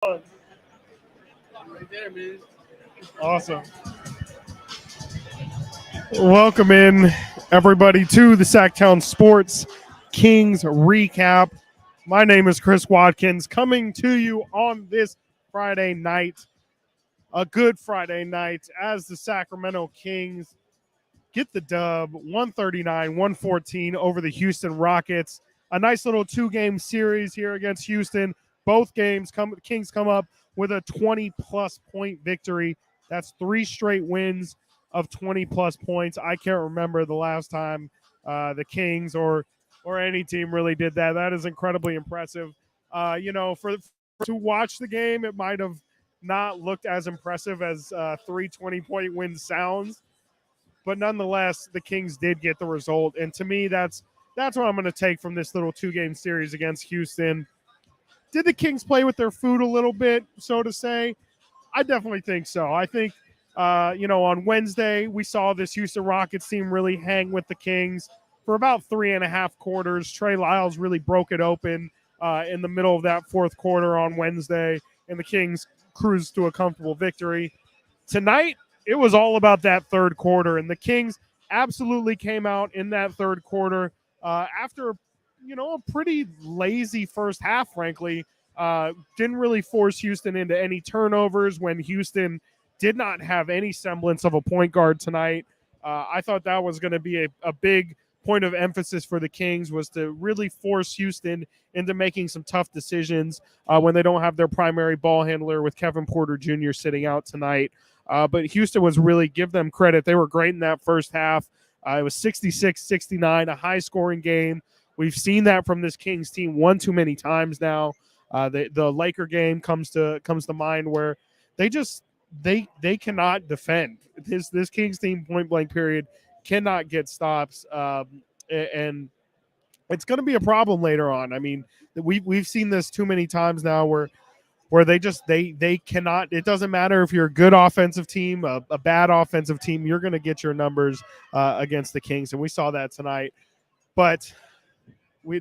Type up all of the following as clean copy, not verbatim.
Right there, man. Awesome. Welcome in, everybody, to the Sactown Sports Kings recap. My name is Chris Watkins, coming to you on this Friday night, a good Friday night, as the Sacramento Kings get the dub 139-114 over the Houston Rockets. A nice little two-game series here against Houston. Both games, Kings come up with a 20-plus point victory. That's three straight wins of 20-plus points. I can't remember the last time the Kings or any team really did that. That is incredibly impressive. For to watch the game, it might have not looked as impressive as three 20-point wins sounds. But nonetheless, the Kings did get the result. And to me, that's what I'm going to take from this little two-game series against Houston. Did the Kings play with their food a little bit, so to say? I definitely think so. I think, on Wednesday, we saw this Houston Rockets team really hang with the Kings for about 3.5 quarters. Trey Lyles really broke it open in the middle of that fourth quarter on Wednesday, and the Kings cruised to a comfortable victory. Tonight, it was all about that third quarter, and the Kings absolutely came out in that third quarter after, a pretty lazy first half, frankly. Didn't really force Houston into any turnovers when Houston did not have any semblance of a point guard tonight. I thought that was going to be a big point of emphasis for the Kings, was to really force Houston into making some tough decisions when they don't have their primary ball handler with Kevin Porter Jr. sitting out tonight. But Houston was really, give them credit. They were great in that first half. It was 66-69, a high-scoring game. We've seen that from this Kings team one too many times now. The Laker game comes to mind, where they cannot defend. This Kings team, point-blank period, cannot get stops. And it's going to be a problem later on. I mean, we've seen this too many times now where they cannot. It doesn't matter if you're a good offensive team, a bad offensive team, you're going to get your numbers against the Kings, and we saw that tonight. But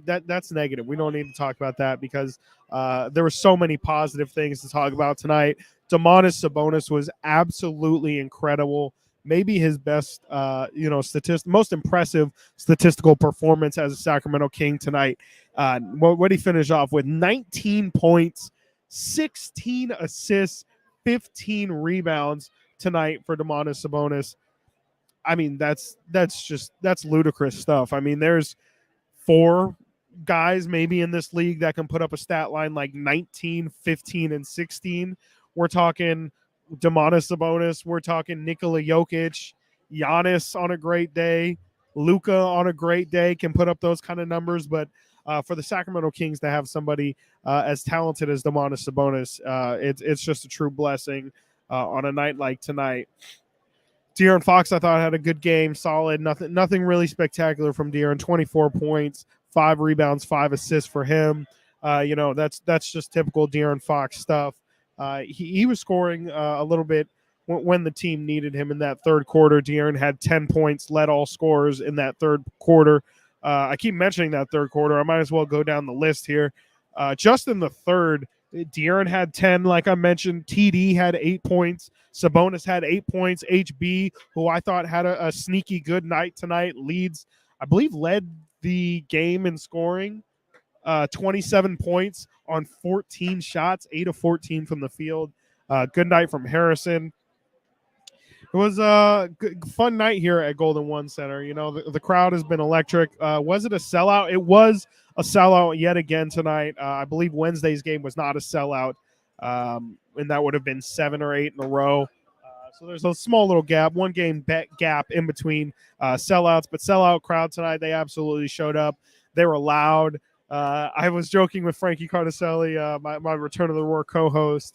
that's negative. We don't need to talk about that, because there were so many positive things to talk about tonight. Domantas Sabonis was absolutely incredible. Maybe his best, most impressive statistical performance as a Sacramento King tonight. What he finished off with: 19 points, 16 assists, 15 rebounds tonight for Domantas Sabonis. I mean, that's ludicrous stuff. I mean, there's 4 guys maybe in this league that can put up a stat line like 19, 15, and 16. We're talking Domantas Sabonis. We're talking Nikola Jokic, Giannis on a great day, Luka on a great day can put up those kind of numbers. But for the Sacramento Kings to have somebody as talented as Domantas Sabonis, it's just a true blessing on a night like tonight. De'Aaron Fox, I thought, had a good game, solid. Nothing really spectacular from De'Aaron. 24 points, 5 rebounds, 5 assists for him. That's just typical De'Aaron Fox stuff. He was scoring a little bit when the team needed him in that third quarter. De'Aaron had 10 points, led all scorers in that third quarter. I keep mentioning that third quarter. I might as well go down the list here. Just in the third, De'Aaron had 10, like I mentioned. TD had 8 points. Sabonis had 8 points. HB, who I thought had a sneaky good night tonight, led the game in scoring. 27 points on 14 shots, 8 of 14 from the field. Good night from Harrison. It was a fun night here at Golden One Center. The crowd has been electric. Was it a sellout? It was a sellout yet again tonight. I believe Wednesday's game was not a sellout, and that would have been 7 or 8 in a row. So there's a small little gap, one game gap in between sellouts. But sellout crowd tonight, they absolutely showed up. They were loud. I was joking with Frankie Cardicelli, my Return of the Roar co-host,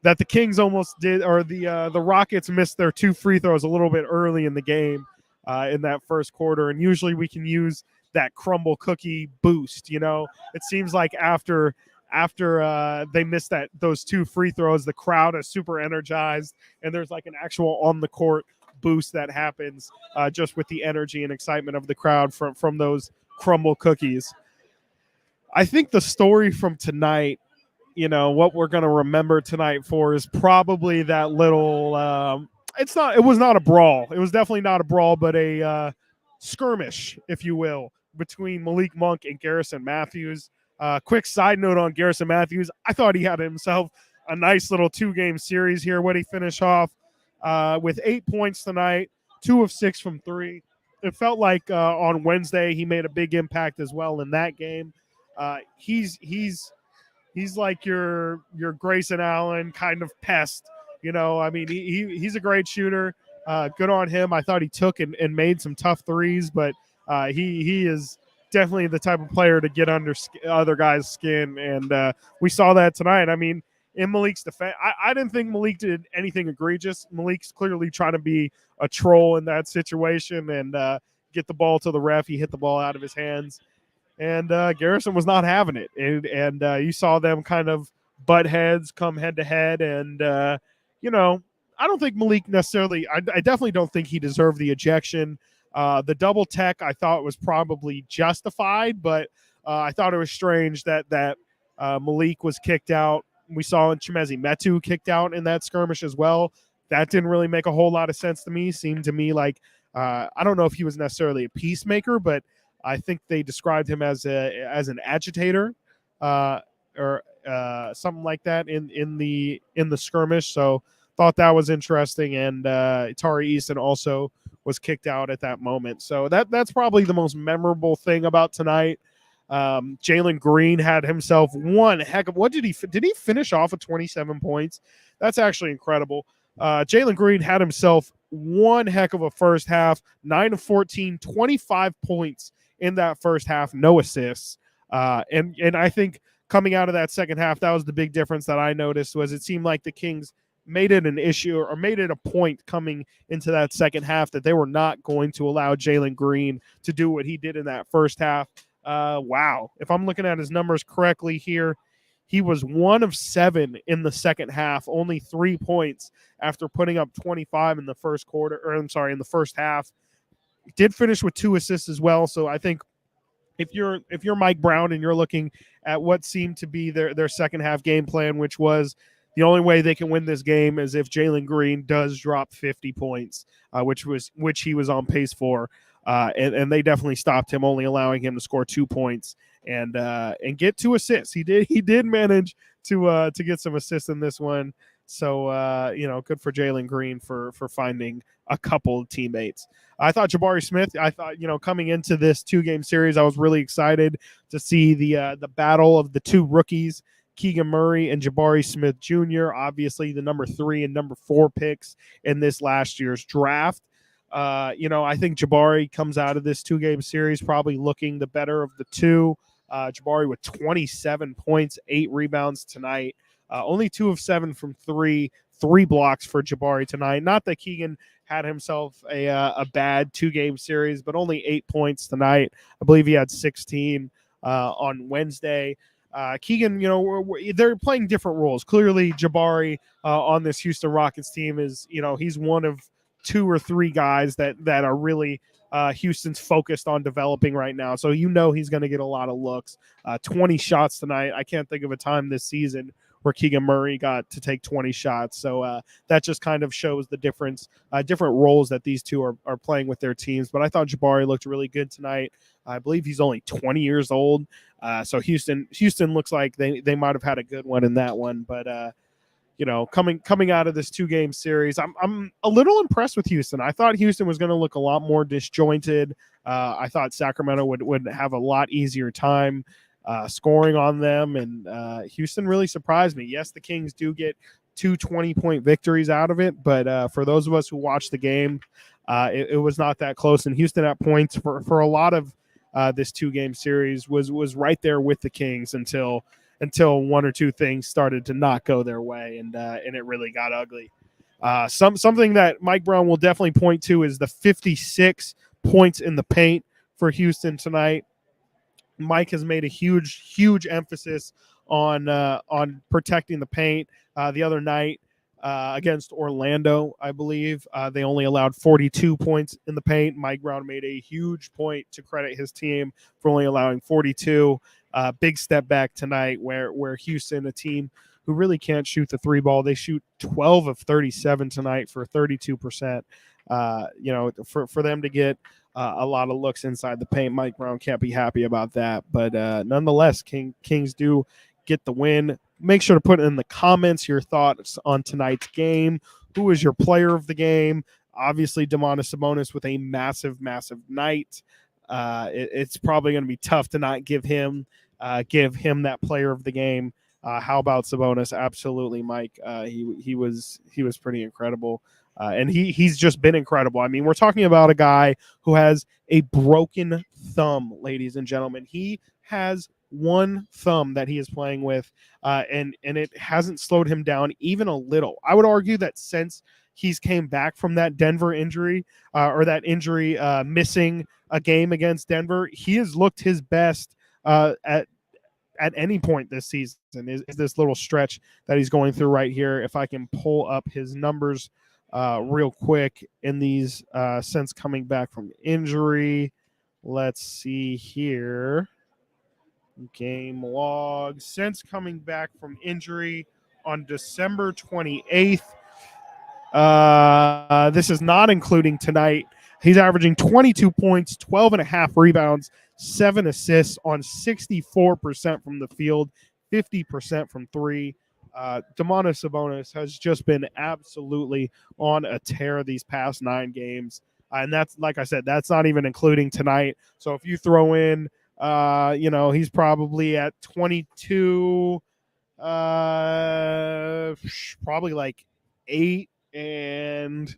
that the Kings almost did, or the Rockets missed their 2 free throws a little bit early in the game in that first quarter. And usually we can use that crumble cookie boost. It seems like after they missed those 2 free throws, the crowd is super energized, and there's like an actual on the court boost that happens just with the energy and excitement of the crowd from those crumble cookies. I think the story from tonight what we're going to remember tonight for is probably that little it was not a brawl. It was definitely not a brawl, but a skirmish, if you will, between Malik Monk and Garrison Matthews. Quick side note on Garrison Matthews. I thought he had himself a nice little 2-game series here. When he finished off with 8 points tonight, 2 of 6 from 3. It felt like on Wednesday he made a big impact as well in that game. He's like your Grayson Allen kind of pest. I mean, he's a great shooter. Good on him. I thought he took and made some tough threes, but he is definitely the type of player to get under other guys' skin, and we saw that tonight. I mean, in Malik's defense, I didn't think Malik did anything egregious. Malik's clearly trying to be a troll in that situation and get the ball to the ref. He hit the ball out of his hands. And Garrison was not having it. And you saw them kind of butt heads, come head-to-head. And, I don't think Malik necessarily – I definitely don't think he deserved the ejection. The double tech I thought was probably justified, but I thought it was strange that Malik was kicked out. We saw Chimezi Metu kicked out in that skirmish as well. That didn't really make a whole lot of sense to me. Seemed to me like I don't know if he was necessarily a peacemaker, but I think they described him as an agitator or something like that in the skirmish. So thought that was interesting. And Tari Easton also was kicked out at that moment. So that's probably the most memorable thing about tonight. Jalen Green had himself one heck of what did he finish off with 27 points? That's actually incredible. Jalen Green had himself one heck of a first half, 9 of 14, 25 points in that first half, no assists. And I think coming out of that second half, that was the big difference that I noticed was it seemed like the Kings made it an issue or made it a point coming into that second half that they were not going to allow Jalen Green to do what he did in that first half. Wow. If I'm looking at his numbers correctly here, he was 1 of 7 in the second half, only 3 points after putting up 25 in the first quarter, or I'm sorry, in the first half. Did finish with 2 assists as well. So I think if you're Mike Brown and you're looking at what seemed to be their second half game plan, which was the only way they can win this game is if Jalen Green does drop 50 points, which he was on pace for. And they definitely stopped him, only allowing him to score 2 points and get 2 assists. He did manage to get some assists in this one. So good for Jalen Green for finding a couple of teammates. I thought Jabari Smith. I thought coming into this 2-game series, I was really excited to see the battle of the 2 rookies, Keegan Murray and Jabari Smith Jr. Obviously, the number 3 and number 4 picks in this last year's draft. I think Jabari comes out of this 2-game series probably looking the better of the 2. Jabari with 27 points, 8 rebounds tonight. Only 2 of 7 from 3 blocks for Jabari tonight. Not that Keegan had himself a bad 2-game series, but only 8 points tonight. I believe he had 16 on Wednesday. Keegan, they're playing different roles. Clearly, Jabari on this Houston Rockets team is, he's one of 2 or 3 guys that are really Houston's focused on developing right now. So he's going to get a lot of looks. 20 shots tonight. I can't think of a time this season where Keegan Murray got to take 20 shots. So that just kind of shows the different roles that these two are playing with their teams. But I thought Jabari looked really good tonight. I believe he's only 20 years old. So Houston looks like they might have had a good one in that one. But, coming out of this 2-game series, I'm a little impressed with Houston. I thought Houston was going to look a lot more disjointed. I thought Sacramento would have a lot easier time scoring on them, and Houston really surprised me. Yes, the Kings do get 2 20-point victories out of it, but for those of us who watched the game, it was not that close. And Houston at points for a lot of this 2-game series was right there with the Kings until 1 or 2 things started to not go their way, and it really got ugly. Something that Mike Brown will definitely point to is the 56 points in the paint for Houston tonight. Mike has made a huge emphasis on protecting the paint. The other night against Orlando, I believe, they only allowed 42 points in the paint. Mike Brown made a huge point to credit his team for only allowing 42. Big step back tonight where Houston, a team who really can't shoot the three ball, they shoot 12 of 37 tonight for 32%. For them to get a lot of looks inside the paint, Mike Brown can't be happy about that. But nonetheless, Kings do get the win. Make sure to put in the comments your thoughts on tonight's game. Who is your player of the game? Obviously, Domantas Sabonis with a massive, massive night. It's probably going to be tough to not give him that player of the game. How about Sabonis? Absolutely, Mike. He was pretty incredible, and he's just been incredible. I mean, we're talking about a guy who has a broken thumb, ladies and gentlemen. He has one thumb that he is playing with, and it hasn't slowed him down even a little. I would argue that since he's came back from that Denver injury or that injury missing a game against Denver, he has looked his best at any point this season. Is this little stretch that he's going through right here. If I can pull up his numbers real quick in these since coming back from injury. Let's see here. Game log. Since coming back from injury on December 28th. This is not including tonight. He's averaging 22 points, 12 and a half rebounds, 7 assists on 64% from the field, 50% from three. Domantas Sabonis has just been absolutely on a tear these past 9 games. And that's, like I said, that's not even including tonight. So if you throw in, he's probably at 22, probably like 8 and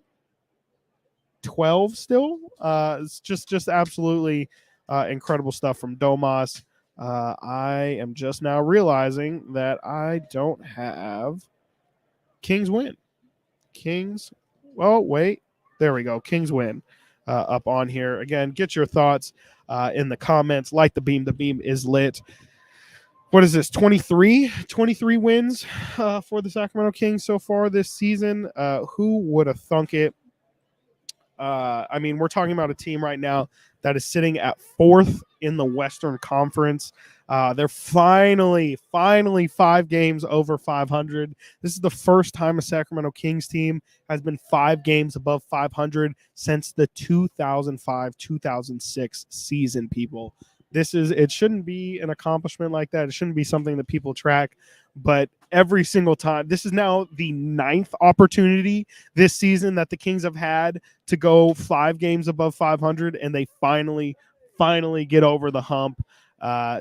12 still. It's just absolutely incredible stuff from Domas. I am just now realizing that I don't have Kings win. Wait. There we go. Kings win up on here. Again, get your thoughts in the comments. Like the beam. The beam is lit. What is this? 23 wins for the Sacramento Kings so far this season. Who would have thunk it? I mean, we're talking about a team right now that is sitting at 4th in the Western Conference. They're finally 5 games over 500. This is the first time a Sacramento Kings team has been 5 games above 500 since the 2005-2006 season, people. It shouldn't be an accomplishment like that. It shouldn't be something that people track, but every single time, this is now the 9th opportunity this season that the Kings have had to go 5 games above 500, and they finally get over the hump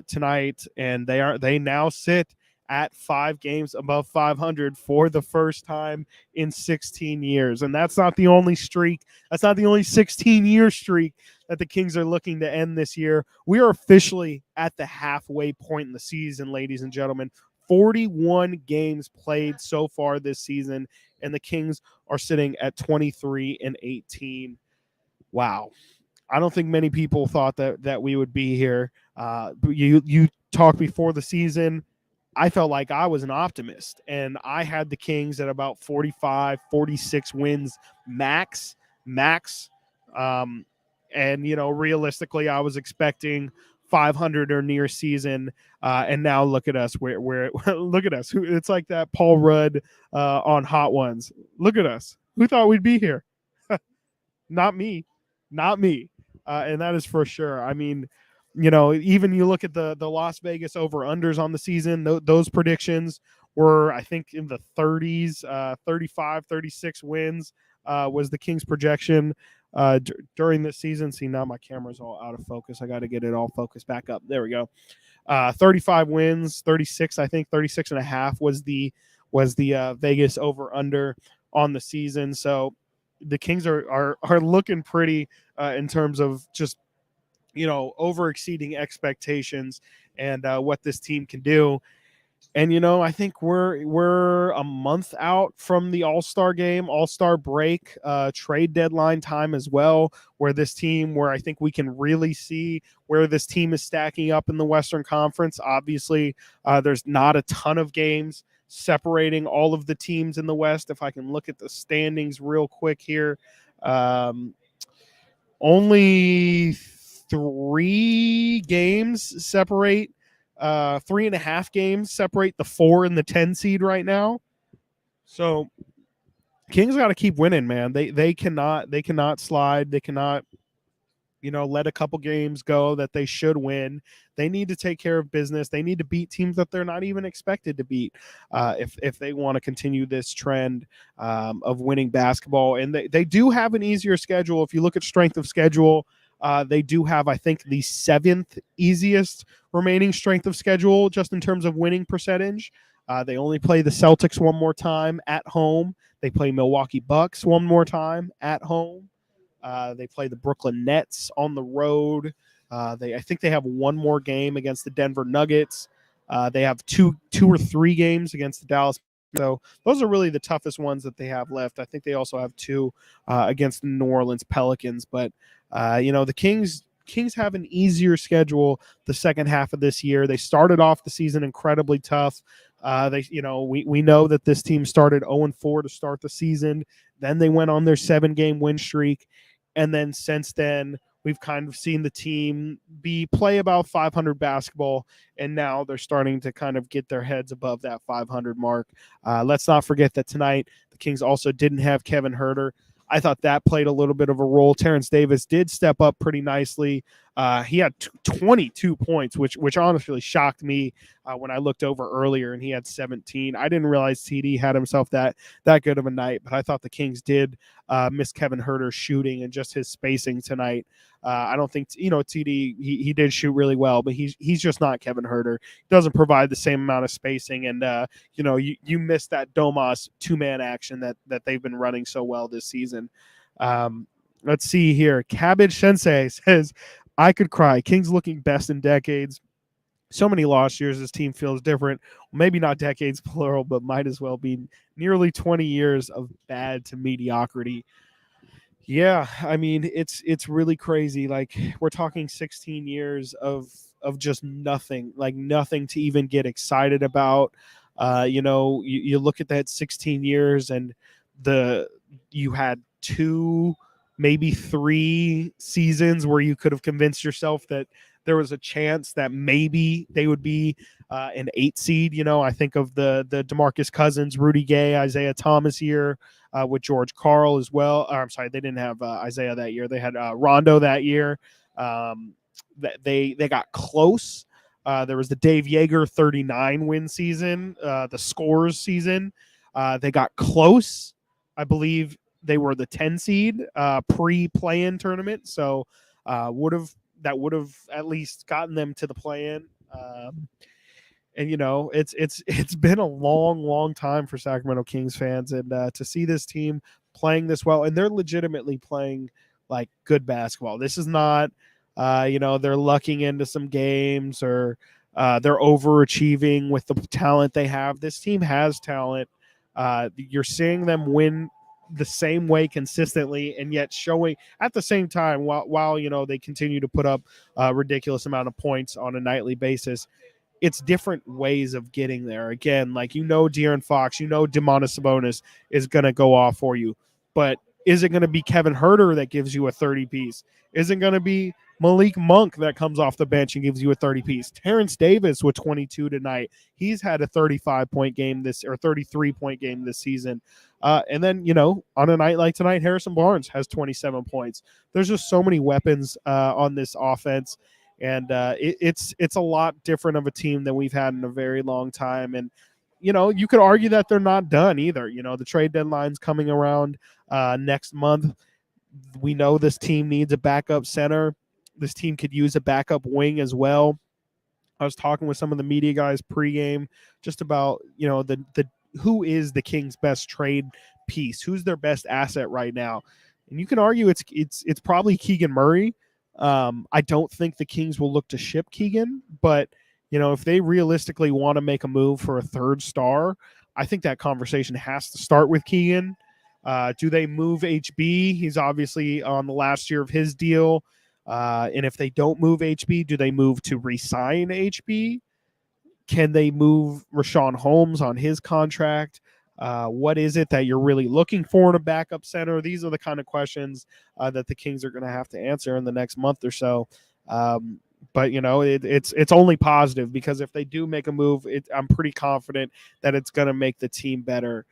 tonight, and they now sit at 5 games above 500 for the first time in 16 years. And that's not the only streak. That's not the only 16-year streak that the Kings are looking to end this year. We are officially at the halfway point in the season, ladies and gentlemen. 41 games played so far this season, and the Kings are sitting at 23-18. Wow. I don't think many people thought that we would be here. You talked before the season. I felt like I was an optimist, and I had the Kings at about 45, 46 wins max. And, realistically, I was expecting 500 or near season. And now look at us. Look at us. It's like that Paul Rudd on Hot Ones. Look at us. Who thought we'd be here? Not me. And that is for sure. I mean, even you look at the Las Vegas over-unders on the season, those predictions were, I think, in the 30s, 35, 36 wins was the Kings' projection during this season. See, now my camera's all out of focus. I got to get it all focused back up. There we go. 35 wins, 36, I think 36 and a half was the Vegas over-under on the season. So the Kings are looking pretty in terms of just, over exceeding expectations and what this team can do. And, I think we're a month out from the All-Star game, All-Star break, trade deadline time as well, where I think we can really see where this team is stacking up in the Western Conference. Obviously, there's not a ton of games separating all of the teams in the West. If I can look at the standings real quick here, only 3 games separate 3.5 games separate the 4 and the 10 seed right now. So Kings got to keep winning, man. They cannot slide. They cannot let a couple games go that they should win. They need to take care of business. They need to beat teams that they're not even expected to beat if they want to continue this trend of winning basketball. And they do have an easier schedule. If you look at strength of schedule, they do have, I think, the 7th easiest remaining strength of schedule just in terms of winning percentage. They only play the Celtics one more time at home. They play Milwaukee Bucks one more time at home. They play the Brooklyn Nets on the road. I think they have one more game against the Denver Nuggets. They have two or three games against the Dallas. So those are really the toughest ones that they have left. I think they also have 2 against the New Orleans Pelicans. But the Kings have an easier schedule the second half of this year. They started off the season incredibly tough. We know that this team started 0-4 to start the season. Then they went on their 7-game win streak. And then since then, we've kind of seen the team play about 500 basketball, and now they're starting to kind of get their heads above that 500 mark. Let's not forget that tonight the Kings also didn't have Kevin Huerter. I thought that played a little bit of a role. Terrence Davis did step up pretty nicely. He had 22 points, which honestly shocked me when I looked over earlier, and he had 17. I didn't realize TD had himself that good of a night, but I thought the Kings did miss Kevin Huerter's shooting and just his spacing tonight. I don't think TD he did shoot really well, but he's just not Kevin Huerter. He doesn't provide the same amount of spacing, and you missed that Domas 2-man action that they've been running so well this season. Let's see here. Cabbage Sensei says, I could cry. Kings looking best in decades. So many lost years. This team feels different. Maybe not decades plural, but might as well be nearly 20 years of bad to mediocrity. Yeah, I mean, it's really crazy. Like, we're talking 16 years of just nothing, like nothing to even get excited about. You look at that 16 years and you had 2, maybe 3 seasons where you could have convinced yourself that there was a chance that maybe they would be an 8 seed. I think of the DeMarcus Cousins, Rudy Gay, Isaiah Thomas year with George Karl as well. I'm sorry, they didn't have Isaiah that year. They had Rondo that year. They got close. There was the Dave Yeager 39 win season, the scores season. They got close. I believe they were the 10 seed pre-play-in tournament. So would have at least gotten them to the play-in. And it's been a long time for Sacramento Kings fans, and to see this team playing this well, and they're legitimately playing like good basketball. This is not they're lucking into some games or they're overachieving with the talent they have. This team has talent. You're seeing them win the same way consistently, and yet showing at the same time while they continue to put up a ridiculous amount of points on a nightly basis. It's different ways of getting there. Again, like De'Aaron Fox, Domantas Sabonis is going to go off for you. But is it going to be Kevin Huerter that gives you a 30-piece? Is it going to be Malik Monk that comes off the bench and gives you a 30-piece? Terrence Davis with 22 tonight. He's had a 35-point game or 33-point game this season. And then, on a night like tonight, Harrison Barnes has 27 points. There's just so many weapons on this offense. And it's a lot different of a team than we've had in a very long time. And, you could argue that they're not done either. The trade deadline's coming around next month. We know this team needs a backup center. This team could use a backup wing as well. I was talking with some of the media guys pregame just about, the who is the Kings' best trade piece? Who's their best asset right now? And you can argue it's probably Keegan Murray. I don't think the Kings will look to ship Keegan, but if they realistically want to make a move for a third star, I think that conversation has to start with Keegan. Do they move HB? He's obviously on the last year of his deal. And if they don't move HB, do they move to re-sign HB? Can they move Rashawn Holmes on his contract? What is it that you're really looking for in a backup center? These are the kind of questions that the Kings are going to have to answer in the next month or so. but it's only positive, because if they do make a move, I'm pretty confident that it's going to make the team better.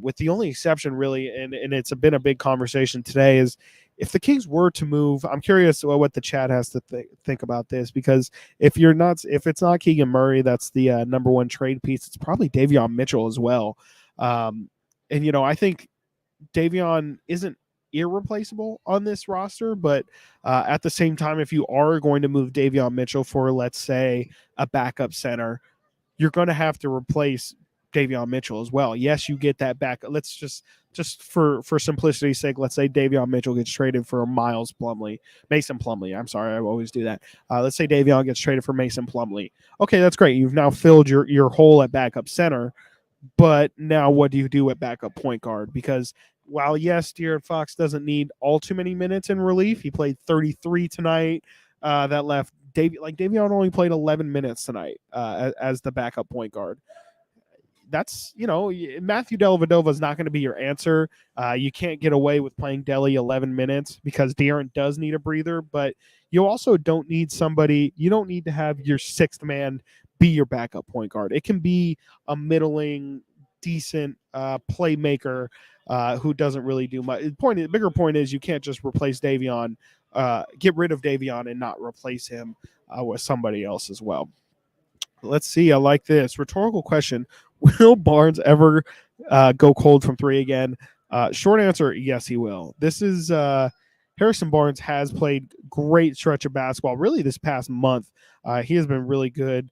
With the only exception, really, and it's been a big conversation today, is if the Kings were to move. I'm curious what the chat has to think about this, because if it's not Keegan Murray, that's the number one trade piece. It's probably Davion Mitchell as well. And I think Davion isn't irreplaceable on this roster, but at the same time, if you are going to move Davion Mitchell for, let's say, a backup center, you're going to have to replace Davion Mitchell as well. Yes, you get that back. Let's just for simplicity's sake, let's say Davion Mitchell gets traded for Mason Plumlee. I'm sorry, I always do that. Let's say Davion gets traded for Mason Plumlee. Okay, that's great. You've now filled your hole at backup center. But now what do you do at backup point guard? Because while, yes, De'Aaron Fox doesn't need all too many minutes in relief, he played 33 tonight. That left Davion only played 11 minutes tonight as the backup point guard. That's, Matthew Dellavedova is not going to be your answer. You can't get away with playing Delly 11 minutes because De'Aaron does need a breather, but you also don't need you don't need to have your sixth man be your backup point guard. It can be a middling, decent playmaker who doesn't really do much. The bigger point is you can't just replace Davion, get rid of Davion and not replace him with somebody else as well. Let's see. I like this. Rhetorical question. Will Barnes ever go cold from three again? Short answer, yes, he will. This is Harrison Barnes has played great stretch of basketball really this past month. He has been really good,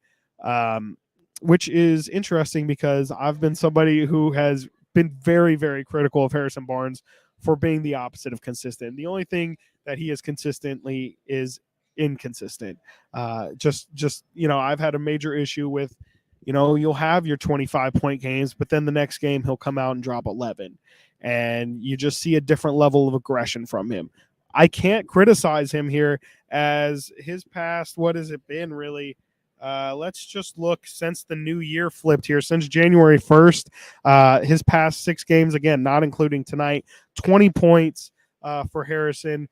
which is interesting because I've been somebody who has been very, very critical of Harrison Barnes for being the opposite of consistent. The only thing that he is consistently is inconsistent. I've had a major issue with, you'll have your 25-point games, but then the next game he'll come out and drop 11, and you just see a different level of aggression from him. I can't criticize him here as his past. What has it been really? Let's just look since the new year flipped here, since January 1st, his past 6 games, again, not including tonight, 20 points for Harrison.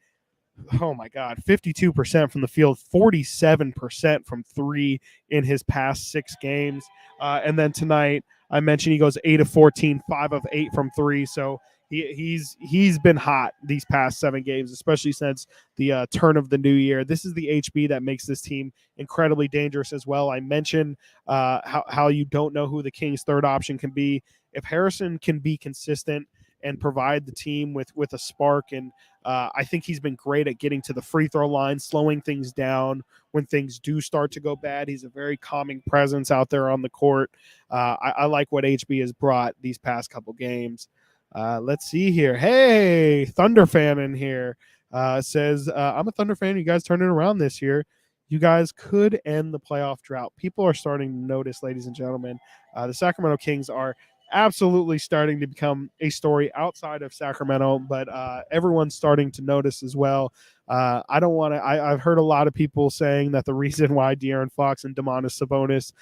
Oh my God, 52% from the field, 47% from three in his past 6 games. And then tonight, I mentioned he goes 8 of 14, 5 of 8 from three. So he's been hot these past 7 games, especially since the turn of the new year. This is the HB that makes this team incredibly dangerous as well. I mentioned how you don't know who the Kings' third option can be. If Harrison can be consistent and provide the team with a spark, and I think he's been great at getting to the free throw line, slowing things down when things do start to go bad. He's a very calming presence out there on the court. I like what HB has brought these past couple games. Let's see here. Hey, Thunder fan in here says, I'm a Thunder fan. You guys turned it around this year. You guys could end the playoff drought. People are starting to notice, ladies and gentlemen. The Sacramento Kings are absolutely starting to become a story outside of Sacramento, but everyone's starting to notice as well. I've heard a lot of people saying that the reason why De'Aaron Fox and Domantas Sabonis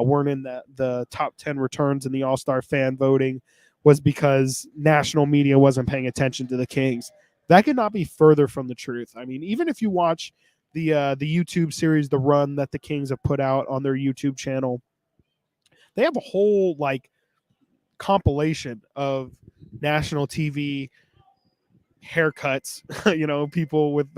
weren't in the top 10 returns in the All-Star fan voting was because national media wasn't paying attention to the Kings. That could not be further from the truth. I mean, even if you watch the YouTube series, The Run, that the Kings have put out on their YouTube channel, they have a whole compilation of national TV haircuts, people with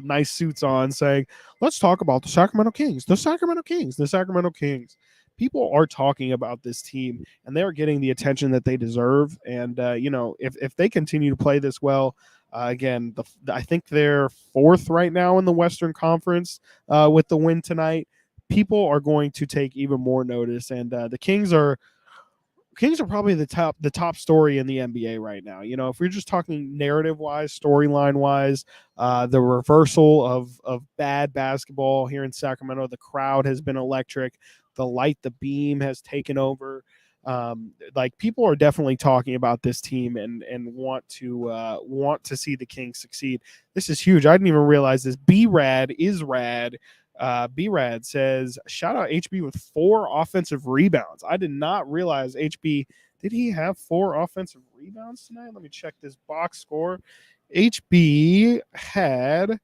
nice suits on saying, let's talk about the Sacramento Kings, the Sacramento Kings, the Sacramento Kings. People are talking about this team, and they're getting the attention that they deserve. And, if they continue to play this well, again, I think they're 4th right now in the Western Conference with the win tonight. People are going to take even more notice, and the Kings are probably the top story in the NBA right now. If we're just talking narrative wise, storyline wise, the reversal of bad basketball here in Sacramento, the crowd has been electric. The light, the beam has taken over. People are definitely talking about this team and want to see the Kings succeed. This is huge. I didn't even realize this. B-Rad is rad. B-Rad says, shout out HB with 4 offensive rebounds. I did not realize HB, did he have 4 offensive rebounds tonight? Let me check this box score. HB had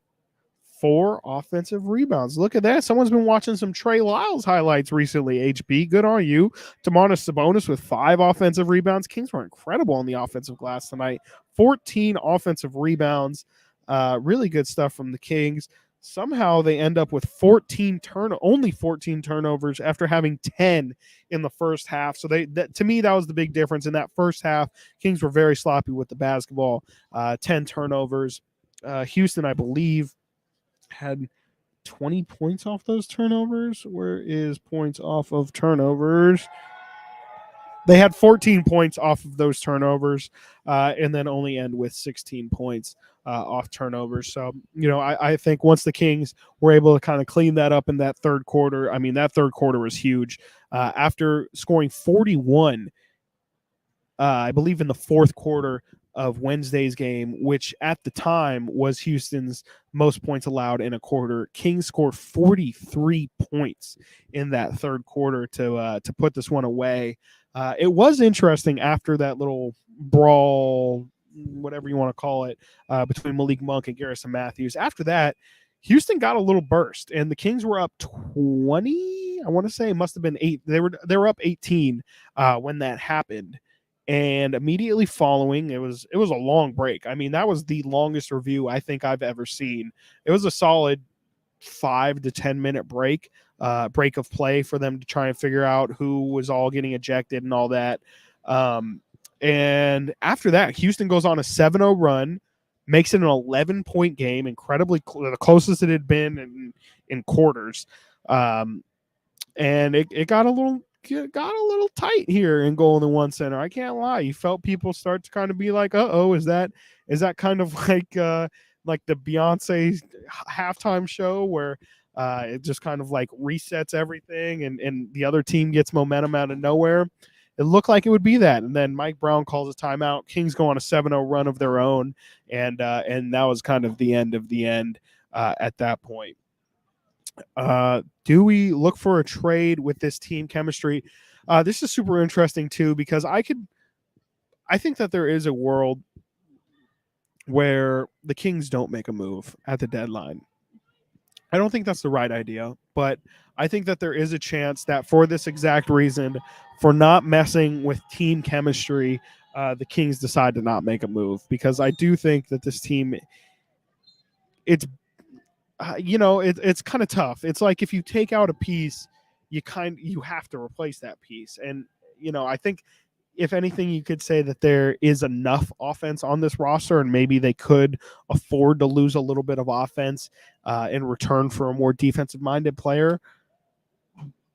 4 offensive rebounds. Look at that. Someone's been watching some Trey Lyles highlights recently, HB. Good on you. Domantas Sabonis with 5 offensive rebounds. Kings were incredible on the offensive glass tonight. 14 offensive rebounds. Really good stuff from the Kings. Somehow they end up with only 14 turnovers after having 10 in the first half. So to me, that was the big difference. In that first half, Kings were very sloppy with the basketball. 10 turnovers. Houston, I believe, had 20 points off those turnovers. Where is points off of turnovers? They had 14 points off of those turnovers, and then only end with 16 points off turnovers. So, I think once the Kings were able to kind of clean that up in that third quarter, that third quarter was huge. After scoring 41, I believe in the fourth quarter of Wednesday's game, which at the time was Houston's most points allowed in a quarter, Kings scored 43 points in that third quarter to put this one away. It was interesting after that little brawl, whatever you want to call it, between Malik Monk and Garrison Matthews. After that, Houston got a little burst, and the Kings were up 20. I want to say it must have been 8. They were up 18 when that happened. And immediately following, it was a long break. That was the longest review I think I've ever seen. It was a solid 5 to 10 minute break of play for them to try and figure out who was all getting ejected and all that. And after that, Houston goes on a 7-0 run, makes it an 11-point game, incredibly the closest it had been in quarters. And it got a little tight here in Golden One Center. I can't lie. You felt people start to kind of be like, is that kind of like the Beyonce halftime show where it just kind of like resets everything and the other team gets momentum out of nowhere? It looked like it would be that. And then Mike Brown calls a timeout. Kings go on a 7-0 run of their own. And that was kind of the end of the end at that point. Do we look for a trade with this team chemistry? This is super interesting too, because I think that there is a world where the Kings don't make a move at the deadline. I don't think that's the right idea, but I think that there is a chance that for this exact reason, for not messing with team chemistry, the Kings decide to not make a move, because I do think that this team, it's kind of tough. It's like if you take out a piece, you have to replace that piece. And, I think if anything, you could say that there is enough offense on this roster, and maybe they could afford to lose a little bit of offense in return for a more defensive-minded player.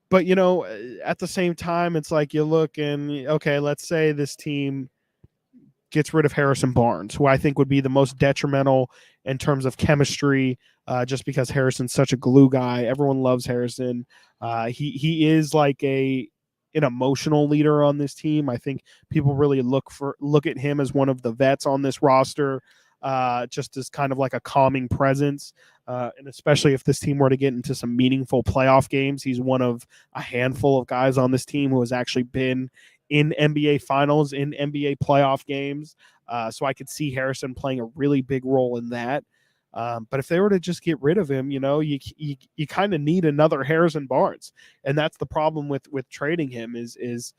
But, at the same time, it's like you look and, okay, let's say this team gets rid of Harrison Barnes, who I think would be the most detrimental in terms of chemistry, just because Harrison's such a glue guy. Everyone loves Harrison. He is like an emotional leader on this team. I think people really look at him as one of the vets on this roster, just as kind of like a calming presence. And especially if this team were to get into some meaningful playoff games, he's one of a handful of guys on this team who has actually been in NBA finals, in NBA playoff games. So I could see Harrison playing a really big role in that. But if they were to just get rid of him, you kind of need another Harrison Barnes. And that's the problem with trading him is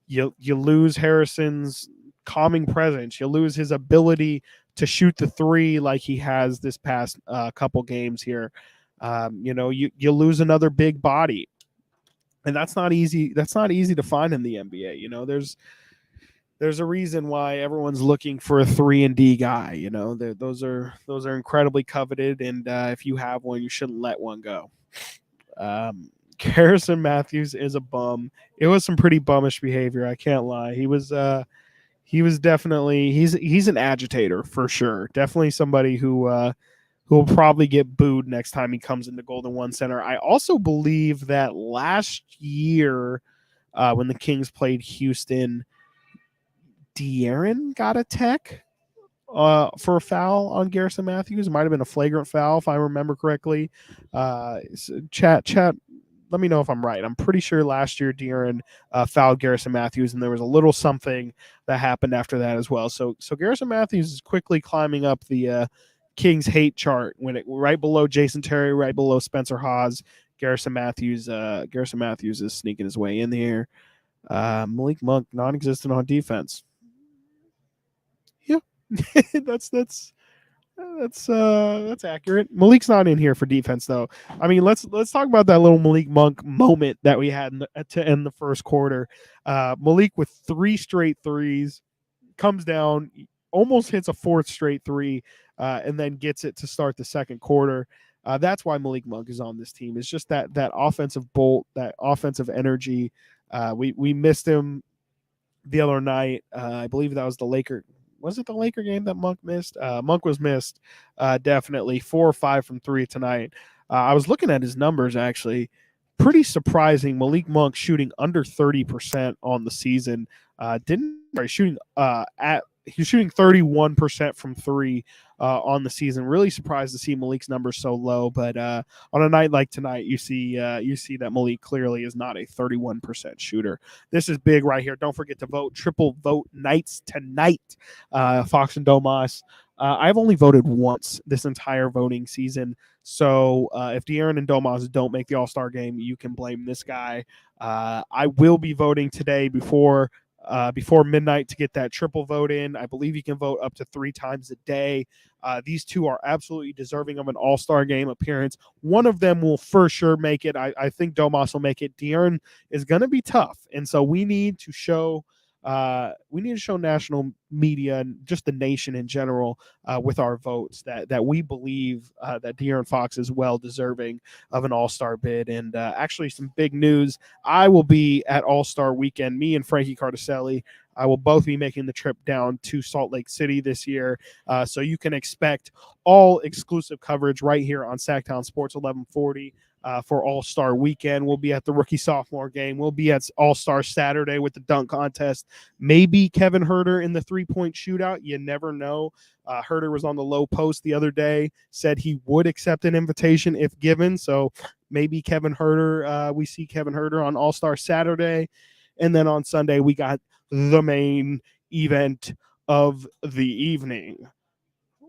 you lose Harrison's calming presence. You lose his ability to shoot the three like he has this past couple games here. You lose another big body. And that's not easy. That's not easy to find in the NBA. There's a reason why everyone's looking for a 3-and-D guy. Those are incredibly coveted, and if you have one, you shouldn't let one go. Garrison Matthews is a bum. It was some pretty bummish behavior. I can't lie. He was definitely he's an agitator for sure. Definitely somebody who will probably get booed next time he comes into Golden One Center. I also believe that last year when the Kings played Houston, De'Aaron got a tech for a foul on Garrison Matthews. It might have been a flagrant foul if I remember correctly. Chat, let me know if I'm right. I'm pretty sure last year De'Aaron fouled Garrison Matthews, and there was a little something that happened after that as well. So Garrison Matthews is quickly climbing up the Kings hate chart when it right below Jason Terry, right below Spencer Hawes. Garrison Matthews is sneaking his way in here. Malik Monk non-existent on defense. Yeah, that's accurate. Malik's not in here for defense though. I mean, let's talk about that little Malik Monk moment that we had to end the first quarter. Malik with 3 straight threes comes down, almost hits a 4th straight 3, and then gets it to start the second quarter. That's why Malik Monk is on this team. It's just that offensive bolt, that offensive energy. We missed him the other night. I believe that was the Laker. Was it the Laker game that Monk missed? Monk was missed, definitely 4 or 5 from 3 tonight. I was looking at his numbers actually. Pretty surprising. Malik Monk shooting under 30% on the season. He's shooting 31% from 3 on the season. Really surprised to see Malik's numbers so low, but on a night like tonight, you see that Malik clearly is not a 31% shooter. This is big right here. Don't forget to vote. Triple vote nights tonight. Fox and Domas. I've only voted once this entire voting season. So if De'Aaron and Domas don't make the All-Star game, you can blame this guy. I will be voting today before midnight to get that triple vote in. I believe you can vote up to 3 times a day. These two are absolutely deserving of an All-Star game appearance. One of them will for sure make it. I think Domas will make it. De'Aaron is going to be tough, and so we need to show national media and just the nation in general with our votes that we believe that De'Aaron Fox is well deserving of an All-Star bid. And actually some big news. I will be at All-Star weekend. Me and Frankie Cardicelli, I will both be making the trip down to Salt Lake City this year. So you can expect all exclusive coverage right here on Sactown Sports 1140. For All-Star weekend. We'll be at the rookie-sophomore game. We'll be at All-Star Saturday with the dunk contest. Maybe Kevin Huerter in the three-point shootout. You never know. Huerter was on the low post the other day, said he would accept an invitation if given. So maybe Kevin Huerter, we see Kevin Huerter on All-Star Saturday. And then on Sunday, we got the main event of the evening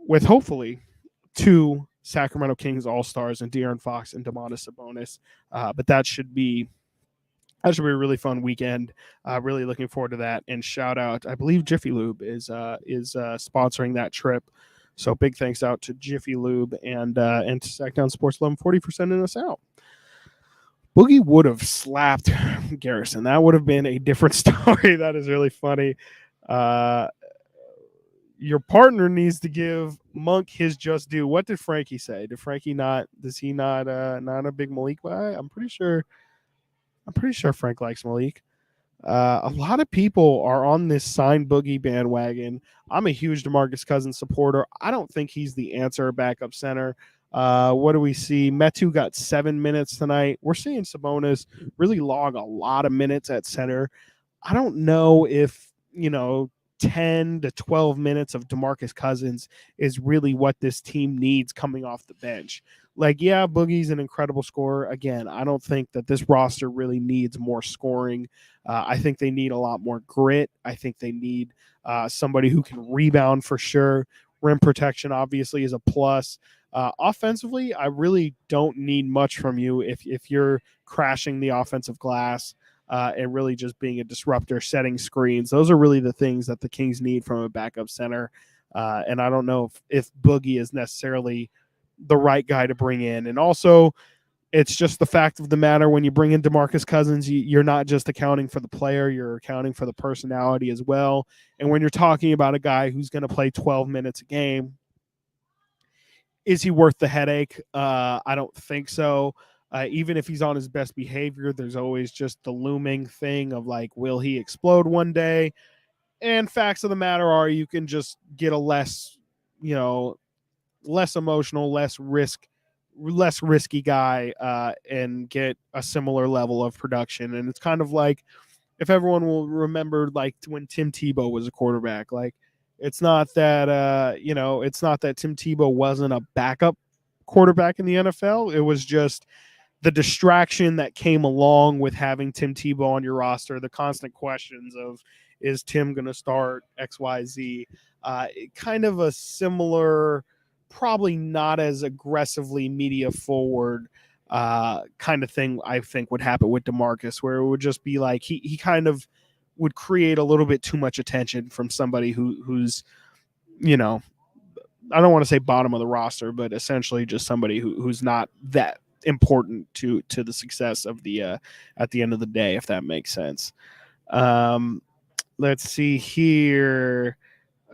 with hopefully 2 Sacramento Kings All-Stars and De'Aaron Fox and Domantas Sabonis. But that should be a really fun weekend. Really looking forward to that. And shout out, I believe Jiffy Lube is sponsoring that trip. So big thanks out to Jiffy Lube and to Sactown Sports 1140 for sending us out. Boogie would have slapped Garrison. That would have been a different story. That is really funny. Your partner needs to give Monk his just due. What did Frankie say? Does he not a big Malik guy? I'm pretty sure Frank likes Malik. A lot of people are on this sign Boogie bandwagon. I'm a huge DeMarcus Cousins supporter. I don't think he's the answer backup center. What do we see? Metu got 7 minutes tonight. We're seeing Sabonis really log a lot of minutes at center. I don't know if, 10 to 12 minutes of DeMarcus Cousins is really what this team needs coming off the bench. Boogie's an incredible scorer. Again, I don't think that this roster really needs more scoring. I think they need a lot more grit. I think they need somebody who can rebound for sure. Rim protection obviously is a plus. Offensively, I really don't need much from you if you're crashing the offensive glass. And really just being a disruptor, setting screens. Those are really the things that the Kings need from a backup center. And I don't know if Boogie is necessarily the right guy to bring in. And also, it's just the fact of the matter, when you bring in DeMarcus Cousins, you're not just accounting for the player, you're accounting for the personality as well. And when you're talking about a guy who's going to play 12 minutes a game, is he worth the headache? I don't think so. Even if he's on his best behavior, there's always just the looming thing of will he explode one day? And facts of the matter are, you can just get a less emotional, less risky guy and get a similar level of production. And it's kind of like, if everyone will remember, when Tim Tebow was a quarterback, it's not that it's not that Tim Tebow wasn't a backup quarterback in the NFL. It was just the distraction that came along with having Tim Tebow on your roster, the constant questions of, is Tim going to start XYZ? Kind of a similar probably not as aggressively media forward kind of thing I think would happen with DeMarcus, where it would just be like he kind of would create a little bit too much attention from somebody who's, you know, I don't want to say bottom of the roster, but essentially just somebody who's not that important to the success of the at the end of the day, if that makes sense. Let's see here.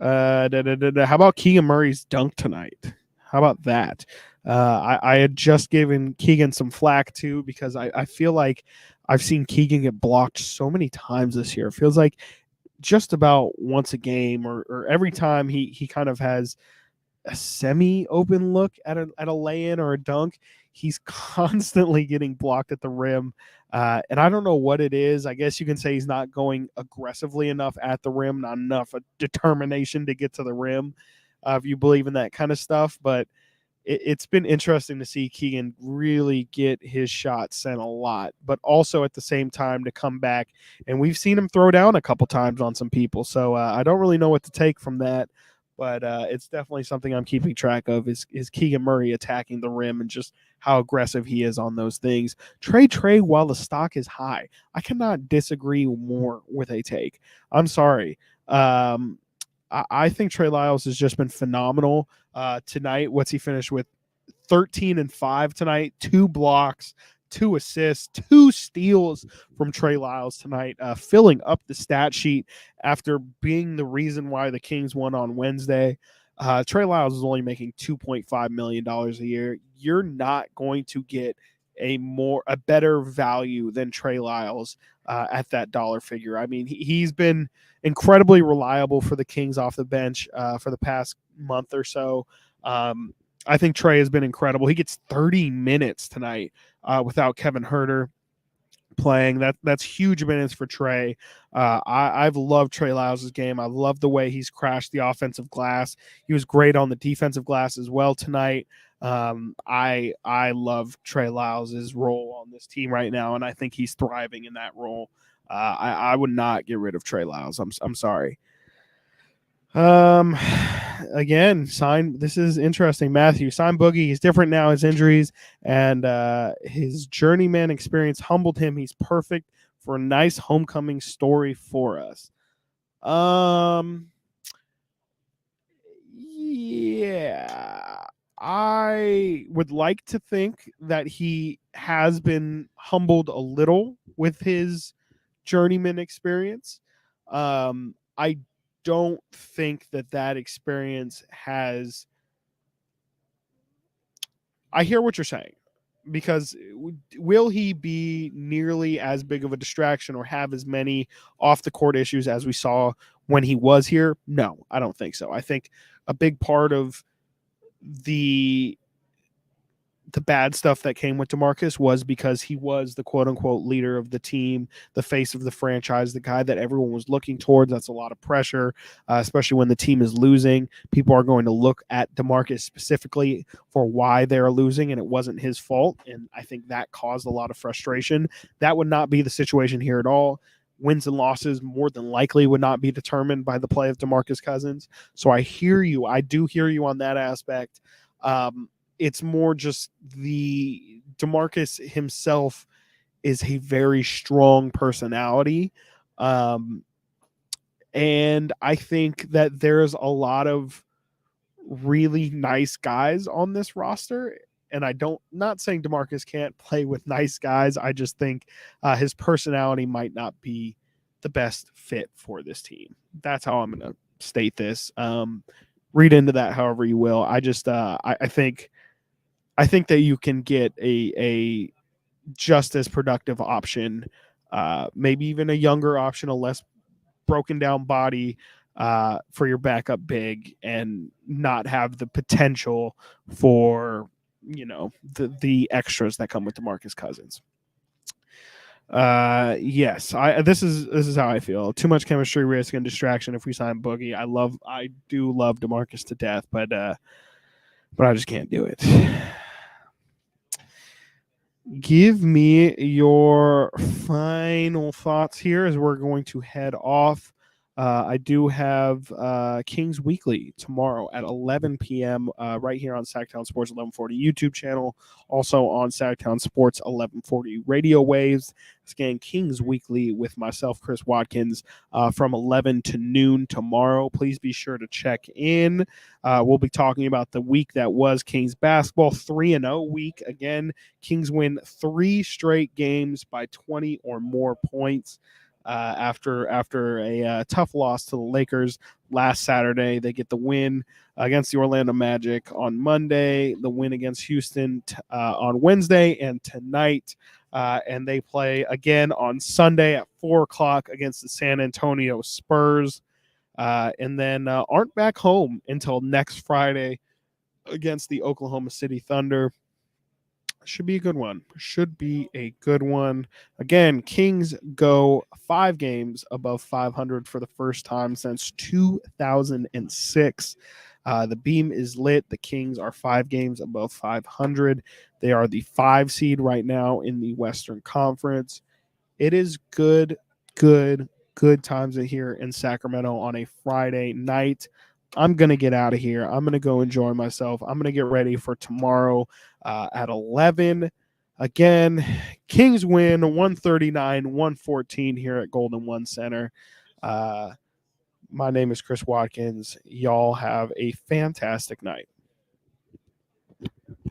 How about Keegan Murray's dunk tonight? How about that? I had just given Keegan some flack too, because I feel like I've seen Keegan get blocked so many times this year. It feels like just about once a game or every time he kind of has a semi-open look at a lay-in or a dunk, he's constantly getting blocked at the rim. And I don't know what it is. I guess you can say he's not going aggressively enough at the rim, not enough determination to get to the rim, if you believe in that kind of stuff. But it's been interesting to see Keegan really get his shot sent a lot, but also at the same time to come back. And we've seen him throw down a couple times on some people. So I don't really know what to take from that. But it's definitely something I'm keeping track of is Keegan Murray attacking the rim and just how aggressive he is on those things. Trey, while the stock is high, I cannot disagree more with a take. I'm sorry. I think Trey Lyles has just been phenomenal tonight. What's he finished with? 13 and 5 tonight, 2 blocks, 2 assists, 2 steals from Trey Lyles tonight, filling up the stat sheet after being the reason why the Kings won on Wednesday. Trey Lyles is only making $2.5 million a year. You're not going to get a better value than Trey Lyles at that dollar figure. I mean, he's been incredibly reliable for the Kings off the bench for the past month or so. I think Trey has been incredible. He gets 30 minutes tonight without Kevin Huerter playing. That's huge minutes for Trey. I've loved Trey Lyles' game. I love the way he's crashed the offensive glass. He was great on the defensive glass as well tonight. I love Trey Lyles' role on this team right now, and I think he's thriving in that role. I would not get rid of Trey Lyles. I'm sorry. Again, this is interesting. Matthew, sign Boogie. He's different now. His injuries and his journeyman experience humbled him. He's perfect for a nice homecoming story for us. Yeah, I would like to think that he has been humbled a little with his journeyman experience. I don't think that experience has. I hear what you're saying, because will he be nearly as big of a distraction or have as many off the court issues as we saw when he was here? No, I don't think so. I think a big part of the bad stuff that came with DeMarcus was because he was the quote unquote leader of the team, the face of the franchise, the guy that everyone was looking towards. That's a lot of pressure, especially when the team is losing. People are going to look at DeMarcus specifically for why they're losing, and it wasn't his fault. And I think that caused a lot of frustration. That would not be the situation here at all. Wins and losses more than likely would not be determined by the play of DeMarcus Cousins. So I hear you. I do hear you on that aspect. It's more just the DeMarcus himself is a very strong personality. And I think that there's a lot of really nice guys on this roster. And not saying DeMarcus can't play with nice guys. I just think his personality might not be the best fit for this team. That's how I'm going to state this. Read into that however you will. I just, I think that you can get a just as productive option, maybe even a younger option, a less broken down body for your backup big, and not have the potential for the extras that come with DeMarcus Cousins. Yes, this is how I feel. Too much chemistry, risk, and distraction if we sign Boogie. I do love DeMarcus to death, but I just can't do it. Give me your final thoughts here as we're going to head off. I do have Kings Weekly tomorrow at 11 p.m. Right here on Sactown Sports 1140 YouTube channel. Also on Sactown Sports 1140 radio waves. Again, Kings Weekly with myself, Chris Watkins, from 11 to noon tomorrow. Please be sure to check in. We'll be talking about the week that was Kings basketball, 3-0 week. Again, Kings win 3 straight games by 20 or more points. After a tough loss to the Lakers last Saturday. They get the win against the Orlando Magic on Monday, the win against Houston on Wednesday, and tonight. And they play again on Sunday at 4 o'clock against the San Antonio Spurs. And then aren't back home until next Friday against the Oklahoma City Thunder. Should be a good one. Again, Kings go 5 games above 500 for the first time since 2006. The beam is lit. The Kings are 5 games above 500. They are the 5 seed right now in the Western Conference. It is good times here in Sacramento on a Friday night. I'm going to get out of here. I'm going to go enjoy myself. I'm going to get ready for tomorrow at 11. Again, Kings win 139-114 here at Golden One Center. My name is Chris Watkins. Y'all have a fantastic night.